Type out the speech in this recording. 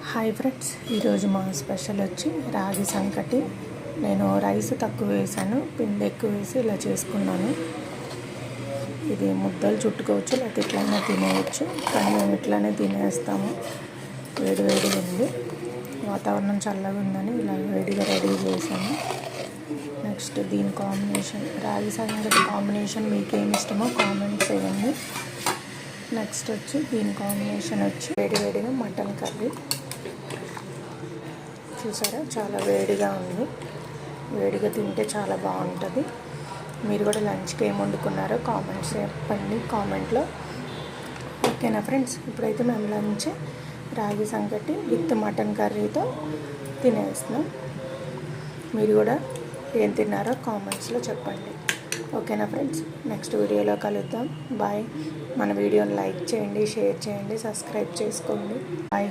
Hi friends, ఈరోజు మా special వచ్చి రాగి సంకటి. నేను రైస్ తక్కువ వేసాను, పిండి ఎక్కువ వేసి ఇలా చేసుకున్నాను. ఇది ముద్దలు చుట్టుకోవచ్చు, లేకపోతే ఇట్లయినా తినేయచ్చు, కానీ మేము ఇట్లానే తినేస్తాము. వేడిగా ఉంది, వాతావరణం చల్లగా ఉందని ఇలా వేడిగా రెడీ చేశాను. నెక్స్ట్ దీని కాంబినేషన్, రాగి సంకటి కాంబినేషన్ మీకు ఏమి ఇష్టమో కామెంట్స్ చేయండి. నెక్స్ట్ వచ్చి దీని కాంబినేషన్ వచ్చి వేడిగా మటన్ కర్రీ. చూసారా, చాలా వేడిగా ఉంది. వేడిగా తింటే చాలా బాగుంటుంది. మీరు కూడా లంచ్కి ఏం వండుకున్నారో కామెంట్స్ చెప్పండి కామెంట్లో. ఓకేనా ఫ్రెండ్స్, ఇప్పుడైతే మేము లంచ్ రాగి సంకటి విత్ మటన్ కర్రీతో తినేస్తున్నాం. మీరు కూడా ఏం తిన్నారో కామెంట్స్లో చెప్పండి. ఓకేనా ఫ్రెండ్స్, నెక్స్ట్ వీడియోలో కలుద్దాం. బాయ్. మన వీడియోని లైక్ చేయండి, షేర్ చేయండి, సబ్స్క్రైబ్ చేసుకోండి. బాయ్.